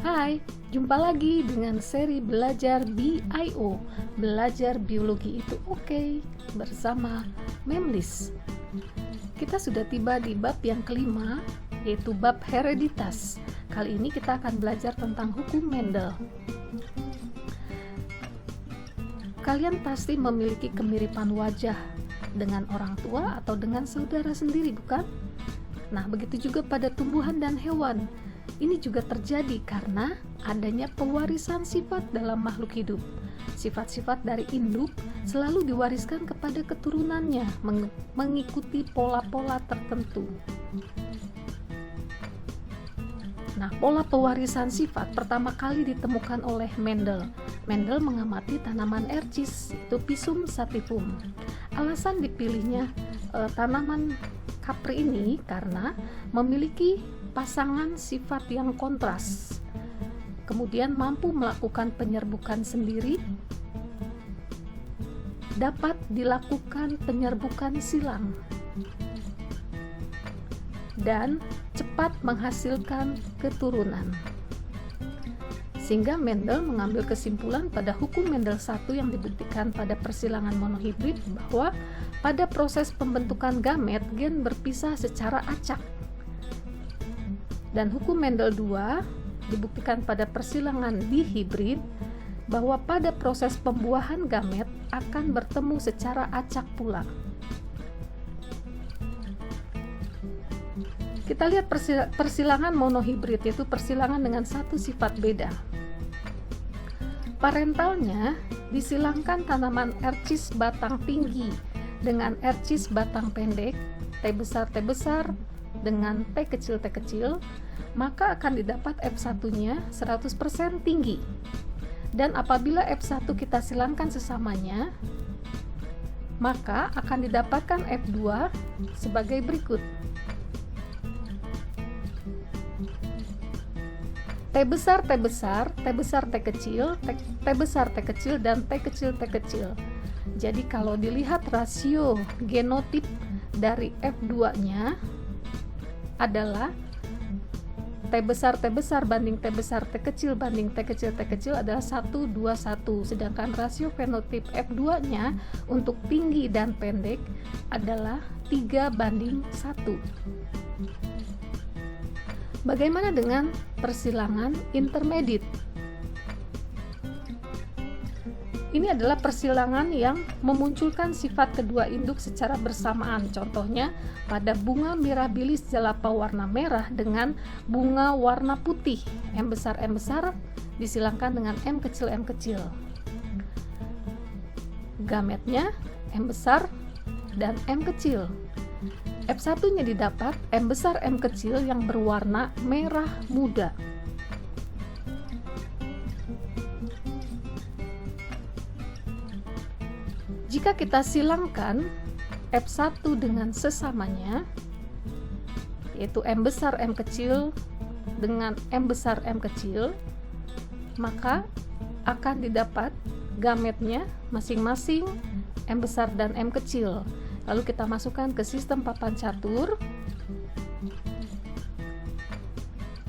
Hai, jumpa lagi dengan seri belajar BIO, belajar biologi itu oke, bersama Memlis. Kita sudah tiba di bab yang kelima, yaitu bab hereditas. Kali ini kita akan belajar tentang hukum Mendel. Kalian pasti memiliki kemiripan wajah dengan orang tua atau dengan saudara sendiri, bukan? Nah, begitu juga pada tumbuhan dan hewan. Ini juga terjadi karena adanya pewarisan sifat dalam makhluk hidup. Sifat-sifat dari induk selalu diwariskan kepada keturunannya mengikuti pola-pola tertentu. Nah, pola pewarisan sifat pertama kali ditemukan oleh Mendel. Mendel mengamati tanaman ercis, itu Pisum sativum. Alasan dipilihnya tanaman kapri ini karena memiliki pasangan sifat yang kontras, kemudian mampu melakukan penyerbukan sendiri, dapat dilakukan penyerbukan silang, dan cepat menghasilkan keturunan. Sehingga Mendel mengambil kesimpulan pada hukum Mendel 1 yang dibuktikan pada persilangan monohibrid bahwa pada proses pembentukan gamet gen berpisah secara acak. Dan hukum Mendel 2 dibuktikan pada persilangan dihibrid bahwa pada proses pembuahan gamet akan bertemu secara acak pula. Kita lihat persilangan monohibrid, yaitu persilangan dengan satu sifat beda. Parentalnya disilangkan tanaman ercis batang tinggi dengan ercis batang pendek, T besar dengan T kecil, maka akan didapat F1-nya 100% tinggi. Dan apabila F1 kita silangkan sesamanya, maka akan didapatkan F2 sebagai berikut. T besar, T kecil, dan T kecil. Jadi kalau dilihat rasio genotip dari F2-nya adalah T besar banding T besar T kecil banding T kecil adalah 1, 2, 1. Sedangkan rasio fenotip F2-nya untuk tinggi dan pendek adalah 3 banding 1. Bagaimana dengan persilangan intermediate? Ini adalah persilangan yang memunculkan sifat kedua induk secara bersamaan. Contohnya pada bunga mirabilis jalapa warna merah dengan bunga warna putih. M besar disilangkan dengan M kecil. Gametnya M besar dan M kecil. F1-nya didapat M besar M kecil yang berwarna merah muda. Jika kita silangkan F1 dengan sesamanya, yaitu M besar M kecil dengan M besar M kecil, maka akan didapat gametnya masing-masing M besar dan M kecil. Lalu kita masukkan ke sistem papan catur,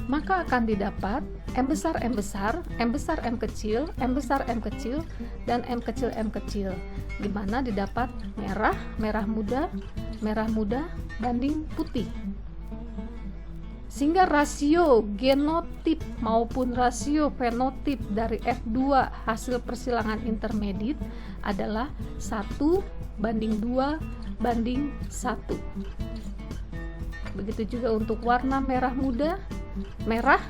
maka akan didapat M besar M kecil, dan M kecil, di mana didapat merah muda banding putih. Sehingga rasio genotip maupun rasio fenotip dari F2 hasil persilangan intermediate adalah 1 banding 2 banding 1. Begitu juga untuk warna merah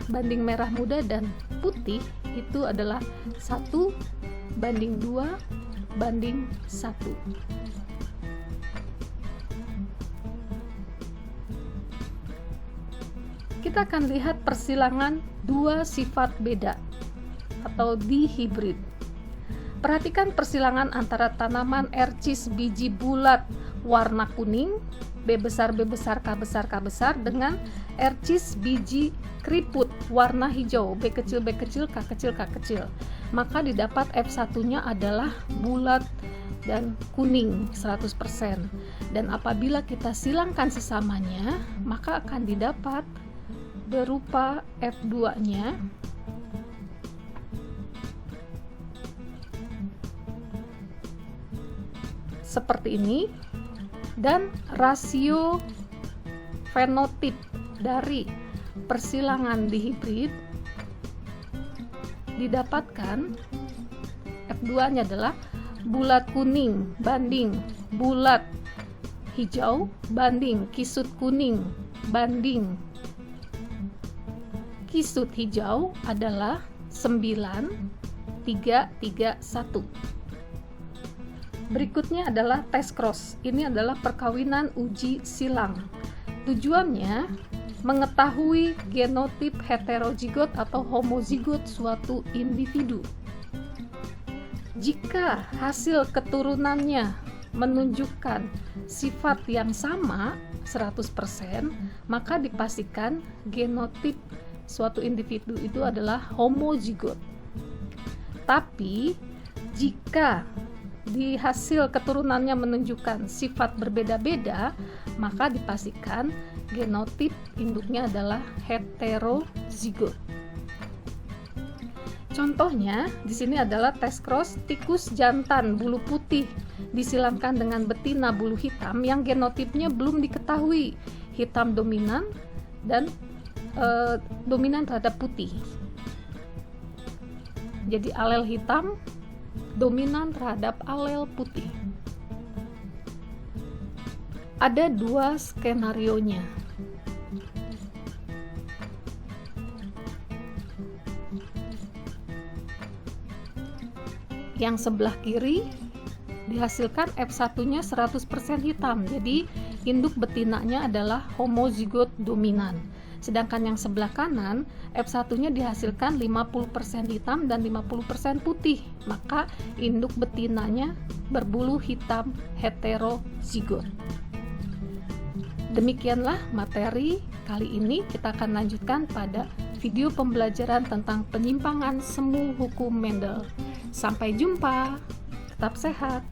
banding merah muda dan putih itu adalah 1 banding 2 banding 1. Kita akan lihat persilangan dua sifat beda atau dihibrid. Perhatikan persilangan antara tanaman ercis biji bulat warna kuning B besar K besar dengan ercis biji keriput warna hijau B kecil K kecil. Maka didapat F1-nya adalah bulat dan kuning 100%. Dan apabila kita silangkan sesamanya, maka akan didapat berupa F2-nya seperti ini, dan rasio fenotip dari persilangan dihibrid didapatkan. F2-nya adalah bulat kuning banding bulat hijau banding kisut kuning banding kisut hijau adalah 9:3:1. Berikutnya adalah test cross. Ini adalah perkawinan uji silang. Tujuannya mengetahui genotip heterozigot atau homozigot suatu individu. Jika hasil keturunannya menunjukkan sifat yang sama 100%, maka dipastikan genotip suatu individu itu adalah homozigot. Tapi jika di hasil keturunannya menunjukkan sifat berbeda-beda, maka dipastikan genotip induknya adalah heterozigot. Contohnya di sini adalah test cross tikus jantan bulu putih disilangkan dengan betina bulu hitam yang genotipnya belum diketahui, hitam dominan dan dominan terhadap putih. Jadi alel hitam dominan terhadap alel putih. Ada dua skenarionya. Yang sebelah kiri dihasilkan F1-nya 100% hitam. Jadi induk betinanya adalah homozigot dominan. Sedangkan yang sebelah kanan, F1-nya dihasilkan 50% hitam dan 50% putih. Maka induk betinanya berbulu hitam heterozigot. Demikianlah materi kali ini. Kita akan lanjutkan pada video pembelajaran tentang penyimpangan semu hukum Mendel. Sampai jumpa. Tetap sehat.